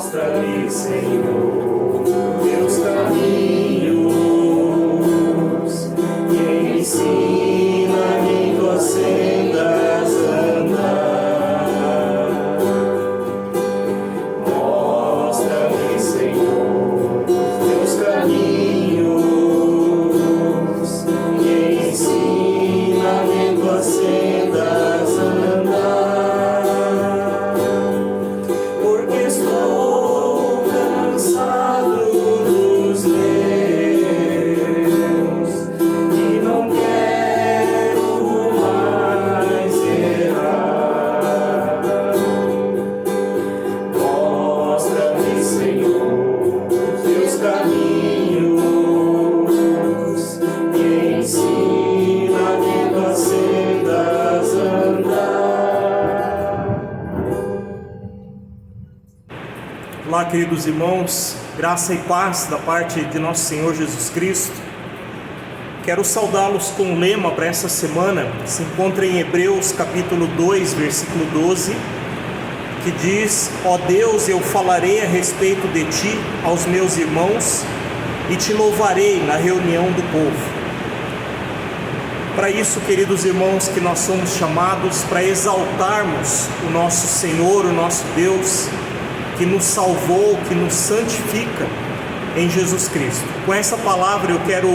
Mostra-me, Senhor, teus caminhos e ensina-me em tuas sendas andar. Mostra-me, Senhor, teus caminhos e ensina-me em tuas sendas andar. Olá, queridos irmãos, graça e paz da parte de nosso Senhor Jesus Cristo. Quero saudá-los com um lema para essa semana, que se encontra em Hebreus capítulo 2, versículo 12, que diz: ó Deus, eu falarei a respeito de Ti aos meus irmãos e Te louvarei na reunião do povo. Para isso, queridos irmãos, que nós somos chamados para exaltarmos o nosso Senhor, o nosso Deus, que nos salvou, que nos santifica em Jesus Cristo. Com essa palavra eu quero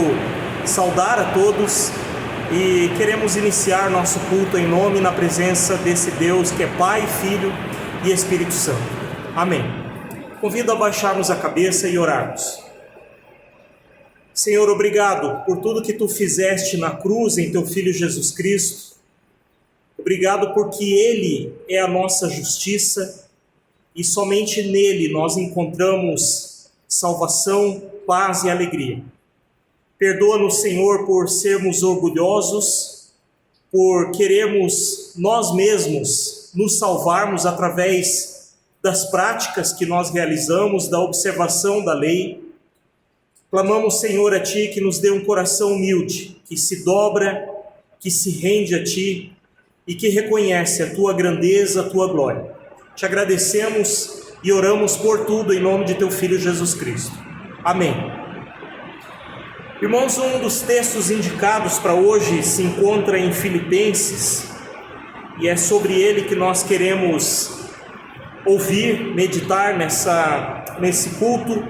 saudar a todos e queremos iniciar nosso culto em nome e na presença desse Deus que é Pai, Filho e Espírito Santo. Amém. Convido a baixarmos a cabeça e orarmos. Senhor, obrigado por tudo que Tu fizeste na cruz em Teu Filho Jesus Cristo. Obrigado porque Ele é a nossa justiça e somente nele nós encontramos salvação, paz e alegria. Perdoa-nos, Senhor, por sermos orgulhosos, por querermos nós mesmos nos salvarmos através das práticas que nós realizamos, da observação da lei. Clamamos, Senhor, a Ti que nos dê um coração humilde, que se dobra, que se rende a Ti e que reconhece a Tua grandeza, a Tua glória. Te agradecemos e oramos por tudo em nome de Teu Filho Jesus Cristo. Amém. Irmãos, um dos textos indicados para hoje se encontra em Filipenses e é sobre ele que nós queremos ouvir, meditar nesse culto.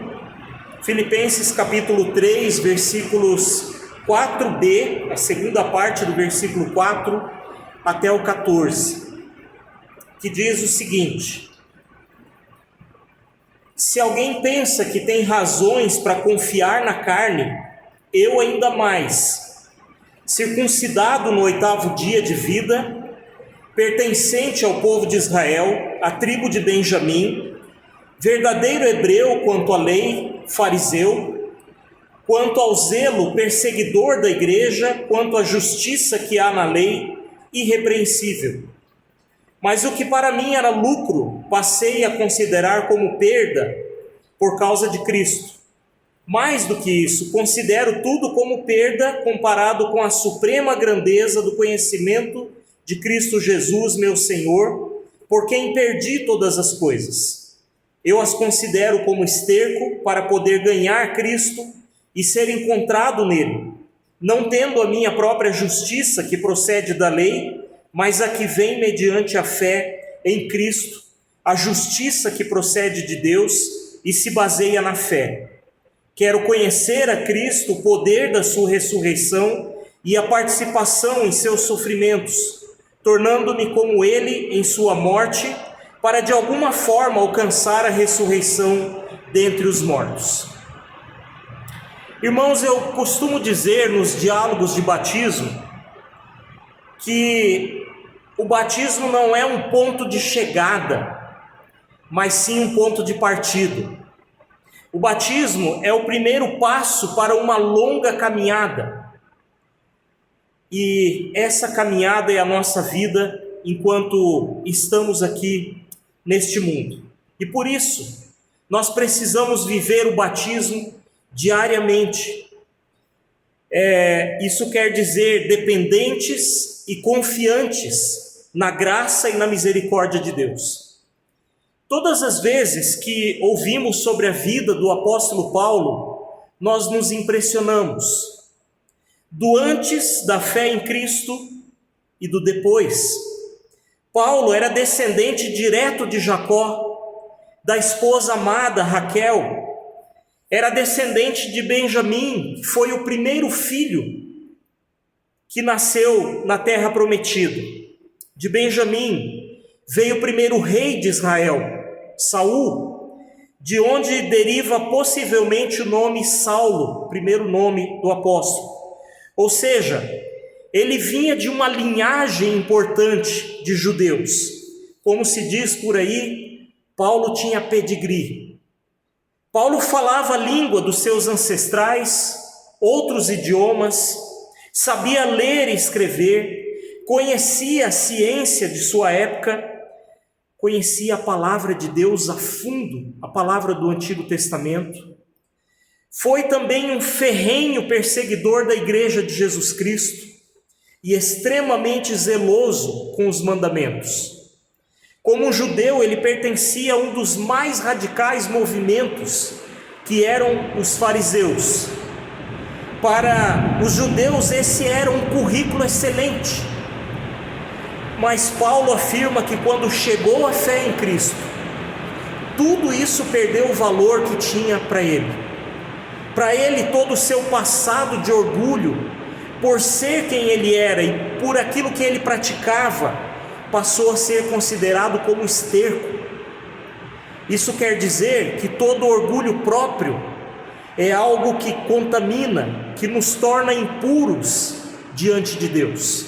Filipenses capítulo 3, versículos 4b, a segunda parte do versículo 4 até o 14. Que diz o seguinte: se alguém pensa que tem razões para confiar na carne, eu ainda mais, circuncidado no 8º dia de vida, pertencente ao povo de Israel, à tribo de Benjamim, verdadeiro hebreu quanto à lei, fariseu, quanto ao zelo, perseguidor da igreja, quanto à justiça que há na lei, irrepreensível. Mas o que para mim era lucro, passei a considerar como perda por causa de Cristo. Mais do que isso, considero tudo como perda comparado com a suprema grandeza do conhecimento de Cristo Jesus, meu Senhor, por quem perdi todas as coisas. Eu as considero como esterco para poder ganhar Cristo e ser encontrado nele, não tendo a minha própria justiça que procede da lei, mas a que vem mediante a fé em Cristo, a justiça que procede de Deus e se baseia na fé. Quero conhecer a Cristo, o poder da sua ressurreição e a participação em seus sofrimentos, tornando-me como ele em sua morte, para de alguma forma alcançar a ressurreição dentre os mortos. Irmãos, eu costumo dizer nos diálogos de batismo que o batismo não é um ponto de chegada, mas sim um ponto de partida. O batismo é o primeiro passo para uma longa caminhada. E essa caminhada é a nossa vida enquanto estamos aqui neste mundo. E por isso, nós precisamos viver o batismo diariamente. Isso quer dizer dependentes e confiantes na graça e na misericórdia de Deus. Todas as vezes que ouvimos sobre a vida do apóstolo Paulo, nós nos impressionamos. Do antes da fé em Cristo e do depois. Paulo era descendente direto de Jacó, da esposa amada Raquel. Era descendente de Benjamim, que foi o primeiro filho que nasceu na terra prometida. De Benjamim veio o primeiro rei de Israel, Saul, de onde deriva possivelmente o nome Saulo, primeiro nome do apóstolo. Ou seja, ele vinha de uma linhagem importante de judeus. Como se diz por aí, Paulo tinha pedigree. Paulo falava a língua dos seus ancestrais, outros idiomas, sabia ler e escrever, conhecia a ciência de sua época, conhecia a palavra de Deus a fundo, a palavra do Antigo Testamento. Foi também um ferrenho perseguidor da igreja de Jesus Cristo e extremamente zeloso com os mandamentos. Como um judeu, ele pertencia a um dos mais radicais movimentos, que eram os fariseus. Para os judeus, esse era um currículo excelente. Mas Paulo afirma que quando chegou a fé em Cristo, tudo isso perdeu o valor que tinha para ele. Para ele, todo o seu passado de orgulho, por ser quem ele era e por aquilo que ele praticava, passou a ser considerado como esterco. Isso quer dizer que todo orgulho próprio é algo que contamina, que nos torna impuros diante de Deus.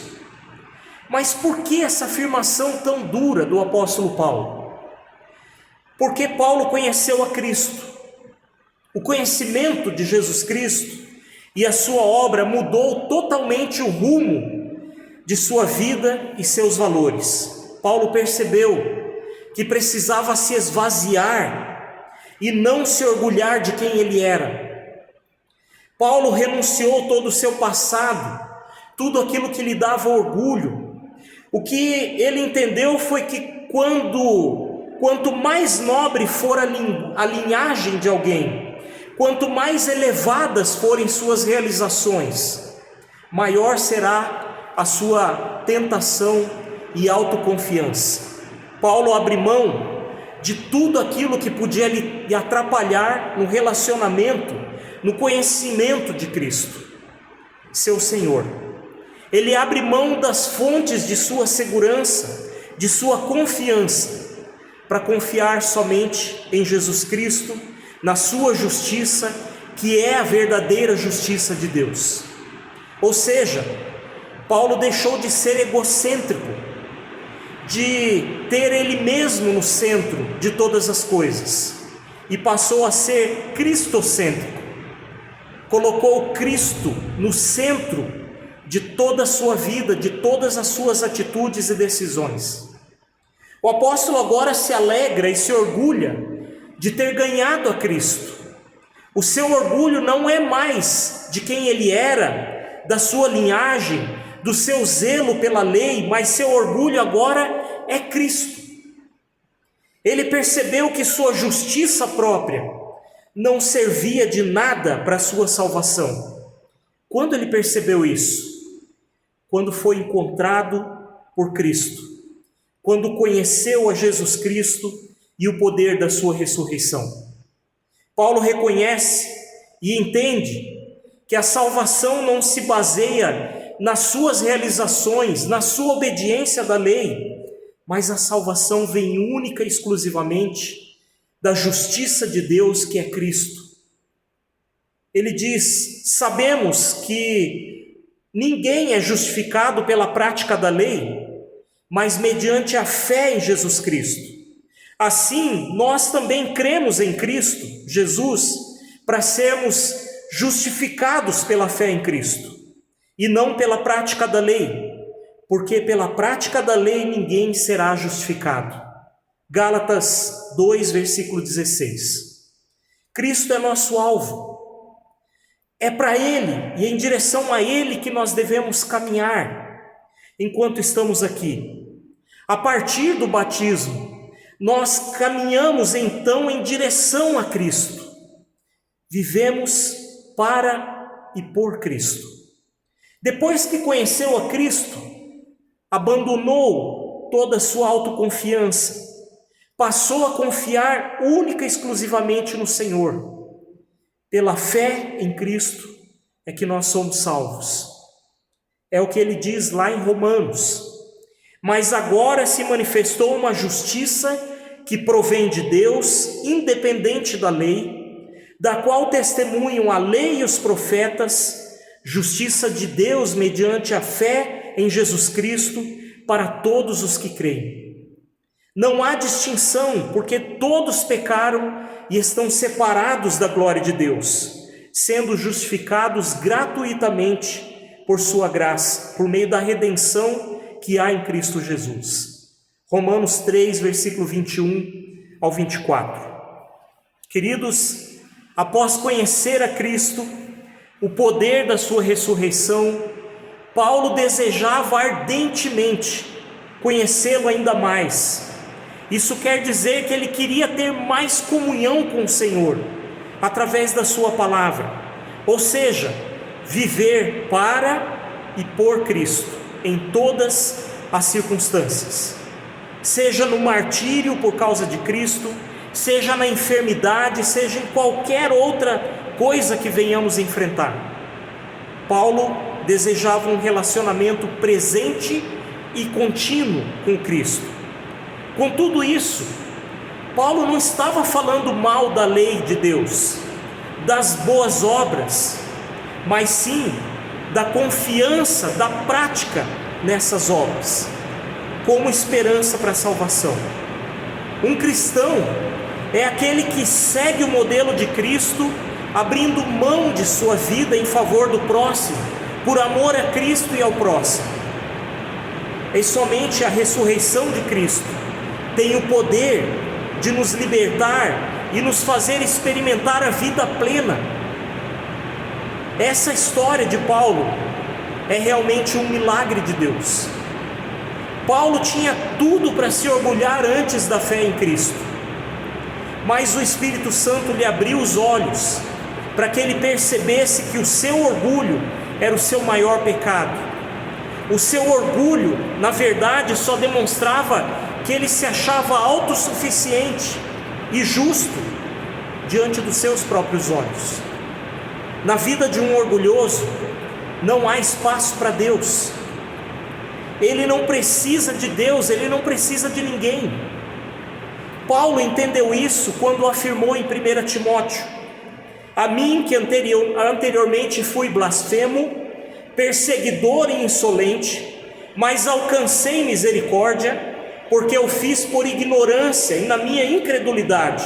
Mas por que essa afirmação tão dura do apóstolo Paulo? Porque Paulo conheceu a Cristo. O conhecimento de Jesus Cristo e a sua obra mudou totalmente o rumo de sua vida e seus valores. Paulo percebeu que precisava se esvaziar e não se orgulhar de quem ele era. Paulo renunciou todo o seu passado, tudo aquilo que lhe dava orgulho. O que ele entendeu foi que quanto mais nobre for a linhagem de alguém, quanto mais elevadas forem suas realizações, maior será a sua tentação e autoconfiança. Paulo abre mão de tudo aquilo que podia lhe atrapalhar no relacionamento, no conhecimento de Cristo, seu Senhor. Ele abre mão das fontes de sua segurança, de sua confiança, para confiar somente em Jesus Cristo, na sua justiça, que é a verdadeira justiça de Deus. Ou seja, Paulo deixou de ser egocêntrico, de ter ele mesmo no centro de todas as coisas, e passou a ser cristocêntrico. Colocou Cristo no centro de toda a sua vida, de todas as suas atitudes e decisões. O apóstolo agora se alegra e se orgulha de ter ganhado a Cristo. O seu orgulho não é mais de quem ele era, da sua linhagem, do seu zelo pela lei, mas seu orgulho agora é Cristo. Ele percebeu que sua justiça própria não servia de nada para a sua salvação. Quando ele percebeu isso? Quando foi encontrado por Cristo, quando conheceu a Jesus Cristo e o poder da sua ressurreição. Paulo reconhece e entende que a salvação não se baseia nas suas realizações, na sua obediência da lei, mas a salvação vem única e exclusivamente da justiça de Deus, que é Cristo. Ele diz: sabemos que ninguém é justificado pela prática da lei, mas mediante a fé em Jesus Cristo. Assim, nós também cremos em Cristo, Jesus, para sermos justificados pela fé em Cristo, e não pela prática da lei, porque pela prática da lei ninguém será justificado. Gálatas 2, versículo 16. Cristo é nosso alvo. É para Ele e em direção a Ele que nós devemos caminhar enquanto estamos aqui. A partir do batismo, nós caminhamos então em direção a Cristo. Vivemos para e por Cristo. Depois que conheceu a Cristo, abandonou toda a sua autoconfiança, passou a confiar única e exclusivamente no Senhor. Pela fé em Cristo é que nós somos salvos. É o que ele diz lá em Romanos. Mas agora se manifestou uma justiça que provém de Deus, independente da lei, da qual testemunham a lei e os profetas, justiça de Deus mediante a fé em Jesus Cristo para todos os que creem. Não há distinção, porque todos pecaram e estão separados da glória de Deus, sendo justificados gratuitamente por sua graça, por meio da redenção que há em Cristo Jesus. Romanos 3, versículo 21 ao 24. Queridos, após conhecer a Cristo, o poder da sua ressurreição, Paulo desejava ardentemente conhecê-lo ainda mais. Isso quer dizer que ele queria ter mais comunhão com o Senhor, através da sua palavra, ou seja, viver para e por Cristo, em todas as circunstâncias, seja no martírio por causa de Cristo, seja na enfermidade, seja em qualquer outra coisa que venhamos enfrentar. Paulo desejava um relacionamento presente e contínuo com Cristo. Com tudo isso, Paulo não estava falando mal da lei de Deus, das boas obras, mas sim da confiança, da prática nessas obras, como esperança para a salvação. Um cristão é aquele que segue o modelo de Cristo, abrindo mão de sua vida em favor do próximo, por amor a Cristo e ao próximo. E somente a ressurreição de Cristo tem o poder de nos libertar e nos fazer experimentar a vida plena. Essa história de Paulo é realmente um milagre de Deus. Paulo tinha tudo para se orgulhar antes da fé em Cristo, mas o Espírito Santo lhe abriu os olhos para que ele percebesse que o seu orgulho era o seu maior pecado. O seu orgulho, na verdade, só demonstrava que ele se achava autossuficiente e justo diante dos seus próprios olhos. Na vida de um orgulhoso, não há espaço para Deus. Ele não precisa de Deus, ele não precisa de ninguém. Paulo entendeu isso quando afirmou em 1 Timóteo: a mim que anteriormente fui blasfemo, perseguidor e insolente, mas alcancei misericórdia, porque eu fiz por ignorância e na minha incredulidade.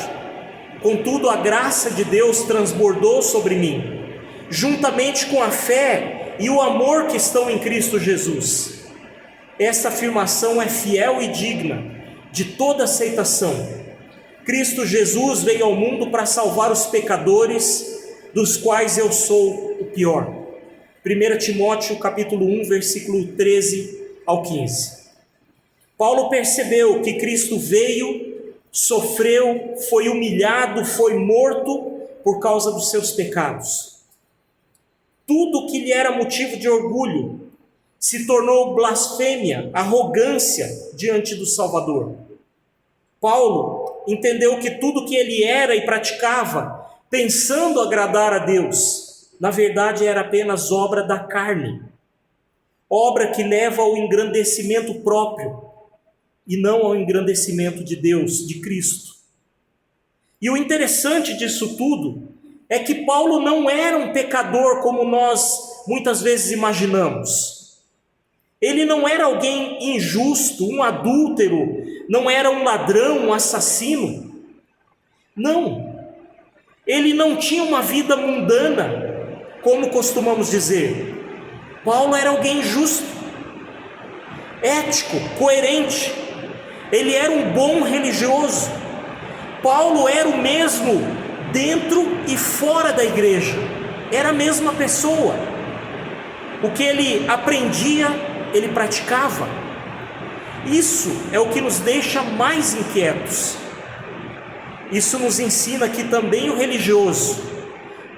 Contudo, a graça de Deus transbordou sobre mim, juntamente com a fé e o amor que estão em Cristo Jesus. Essa afirmação é fiel e digna de toda aceitação. Cristo Jesus veio ao mundo para salvar os pecadores, dos quais eu sou o pior. 1 Timóteo capítulo 1, versículo 13 ao 15. Paulo percebeu que Cristo veio, sofreu, foi humilhado, foi morto por causa dos seus pecados. Tudo que lhe era motivo de orgulho se tornou blasfêmia, arrogância diante do Salvador. Paulo entendeu que tudo que ele era e praticava, pensando agradar a Deus, na verdade era apenas obra da carne, obra que leva ao engrandecimento próprio e não ao engrandecimento de Deus, de Cristo. E o interessante disso tudo é que Paulo não era um pecador como nós muitas vezes imaginamos. Ele não era alguém injusto, um adúltero, não era um ladrão, um assassino. Não. Ele não tinha uma vida mundana, como costumamos dizer. Paulo era alguém justo, ético, coerente. Ele era um bom religioso. Paulo era o mesmo dentro e fora da igreja. Era a mesma pessoa. O que ele aprendia, ele praticava. Isso é o que nos deixa mais inquietos. Isso nos ensina que também o religioso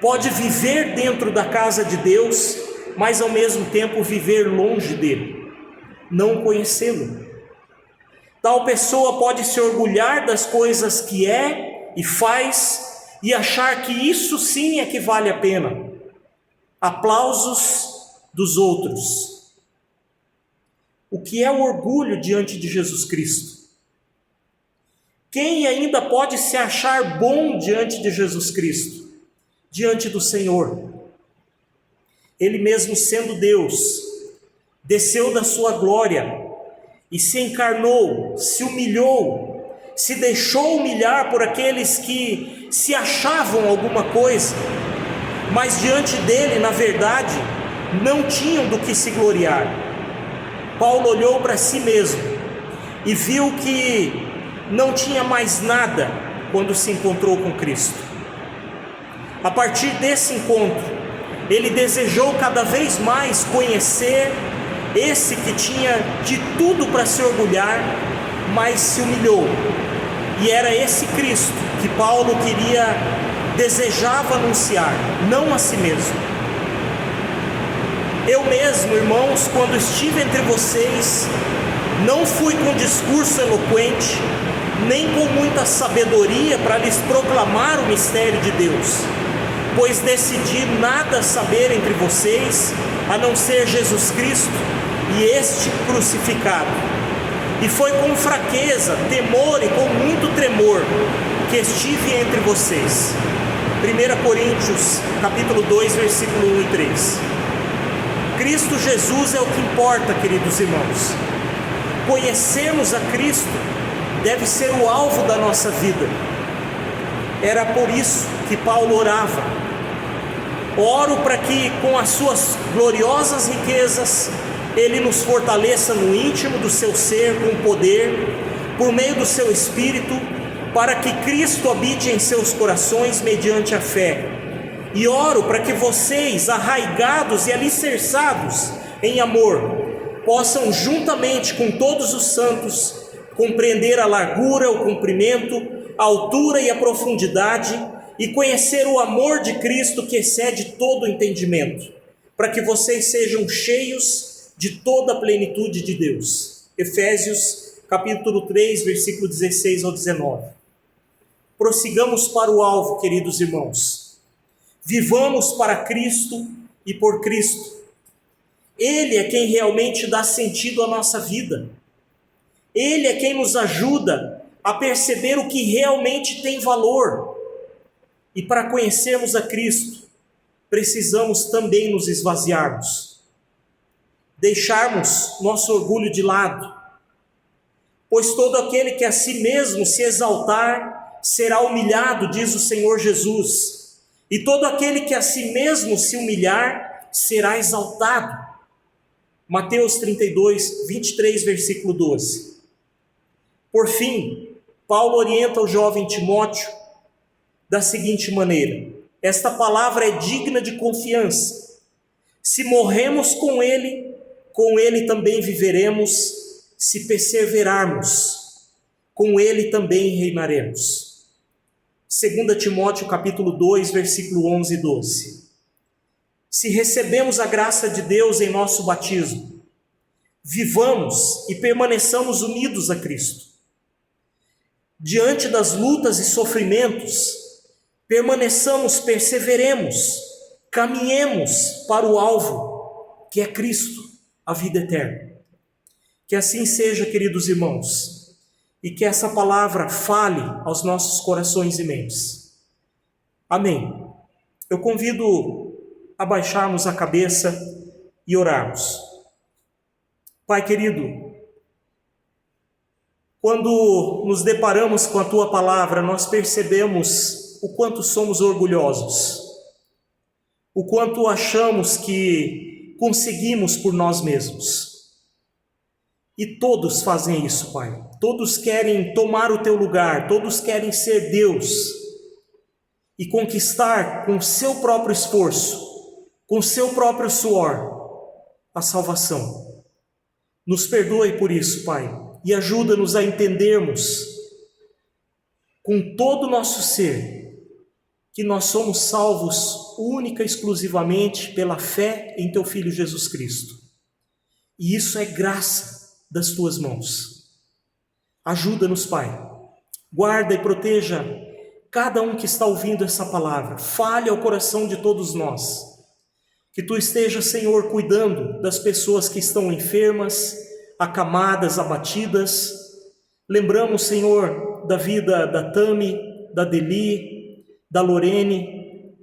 pode viver dentro da casa de Deus, mas ao mesmo tempo viver longe dele, não conhecê-lo. Tal pessoa pode se orgulhar das coisas que é e faz e achar que isso sim é que vale a pena. Aplausos dos outros. O que é o orgulho diante de Jesus Cristo? Quem ainda pode se achar bom diante de Jesus Cristo? Diante do Senhor. Ele mesmo sendo Deus, desceu da sua glória e se encarnou, se humilhou, se deixou humilhar por aqueles que se achavam alguma coisa, mas diante dele, na verdade, não tinham do que se gloriar. Paulo olhou para si mesmo e viu que não tinha mais nada quando se encontrou com Cristo. A partir desse encontro, ele desejou cada vez mais conhecer esse que tinha de tudo para se orgulhar, mas se humilhou. E era esse Cristo que Paulo desejava anunciar, não a si mesmo. Eu mesmo, irmãos, quando estive entre vocês, não fui com discurso eloquente, nem com muita sabedoria para lhes proclamar o mistério de Deus, pois decidi nada saber entre vocês, a não ser Jesus Cristo e este crucificado. E foi com fraqueza, temor e com muito tremor que estive entre vocês. 1 Coríntios, capítulo 2, versículo 1 e 3. Cristo Jesus é o que importa, queridos irmãos. Conhecermos a Cristo deve ser o alvo da nossa vida. Era por isso que Paulo orava. Oro para que com as suas gloriosas riquezas Ele nos fortaleça no íntimo do seu ser com poder, por meio do seu Espírito, para que Cristo habite em seus corações mediante a fé. E oro para que vocês, arraigados e alicerçados em amor, possam juntamente com todos os santos compreender a largura, o comprimento, a altura e a profundidade, e conhecer o amor de Cristo que excede todo o entendimento, para que vocês sejam cheios de toda a plenitude de Deus. Efésios capítulo 3, versículo 16 ao 19. Prossigamos para o alvo, queridos irmãos. Vivamos para Cristo e por Cristo. Ele é quem realmente dá sentido à nossa vida. Ele é quem nos ajuda a perceber o que realmente tem valor. E para conhecermos a Cristo, precisamos também nos esvaziarmos, deixarmos nosso orgulho de lado, pois todo aquele que a si mesmo se exaltar será humilhado, diz o Senhor Jesus, e todo aquele que a si mesmo se humilhar será exaltado. Mateus 32, 23, versículo 12. Por fim, Paulo orienta o jovem Timóteo da seguinte maneira: esta palavra é digna de confiança. Se morremos com ele também viveremos. Se perseverarmos, com ele também reinaremos. 2 Timóteo capítulo 2, versículo 11 e 12. Se recebemos a graça de Deus em nosso batismo, vivamos e permaneçamos unidos a Cristo. Diante das lutas e sofrimentos, permaneçamos, perseveremos, caminhemos para o alvo, que é Cristo, a vida eterna. Que assim seja, queridos irmãos, e que essa palavra fale aos nossos corações e mentes. Amém. Eu convido a baixarmos a cabeça e orarmos. Pai querido, quando nos deparamos com a Tua palavra, nós percebemos o quanto somos orgulhosos, o quanto achamos que conseguimos por nós mesmos. E todos fazem isso, Pai. Todos querem tomar o Teu lugar, todos querem ser Deus e conquistar com seu próprio esforço, com seu próprio suor, a salvação. Nos perdoe por isso, Pai, e ajuda-nos a entendermos com todo o nosso ser que nós somos salvos única e exclusivamente pela fé em Teu Filho Jesus Cristo. E isso é graça das Tuas mãos. Ajuda-nos, Pai. Guarda e proteja cada um que está ouvindo essa palavra. Fale ao coração de todos nós. Que Tu estejas, Senhor, cuidando das pessoas que estão enfermas, acamadas, abatidas. Lembramos, Senhor, da vida da Tami, da Deli, da Lorene.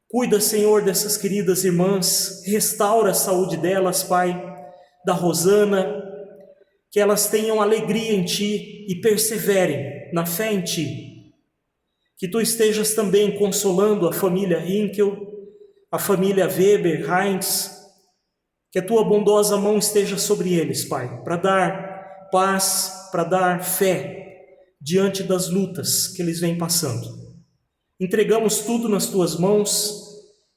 Cuida, Senhor, dessas queridas irmãs. Restaura a saúde delas, Pai. Da Rosana. Que elas tenham alegria em Ti e perseverem na fé em Ti. Que Tu estejas também consolando a família Hinkel, a família Weber, Heinz. Que a Tua bondosa mão esteja sobre eles, Pai, para dar paz, para dar fé diante das lutas que eles vêm passando. Entregamos tudo nas Tuas mãos,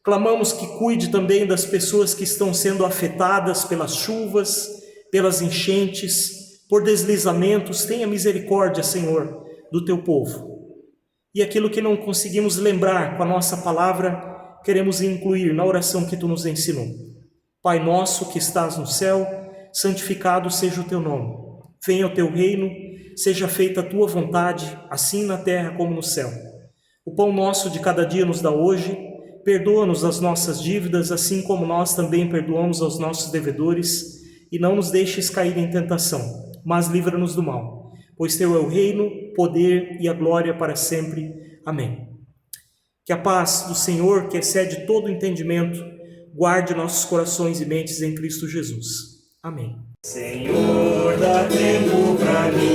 clamamos que cuide também das pessoas que estão sendo afetadas pelas chuvas, pelas enchentes, por deslizamentos. Tenha misericórdia, Senhor, do Teu povo. E aquilo que não conseguimos lembrar com a nossa palavra, queremos incluir na oração que Tu nos ensinou. Pai nosso que estás no céu, santificado seja o Teu nome. Venha o Teu reino, seja feita a Tua vontade, assim na terra como no céu. O pão nosso de cada dia nos dá hoje. Perdoa-nos as nossas dívidas, assim como nós também perdoamos aos nossos devedores. E não nos deixes cair em tentação, mas livra-nos do mal. Pois Teu é o reino, o poder e a glória para sempre. Amém. Que a paz do Senhor, que excede todo entendimento, guarde nossos corações e mentes em Cristo Jesus. Amém. Senhor, dá tempo pra mim.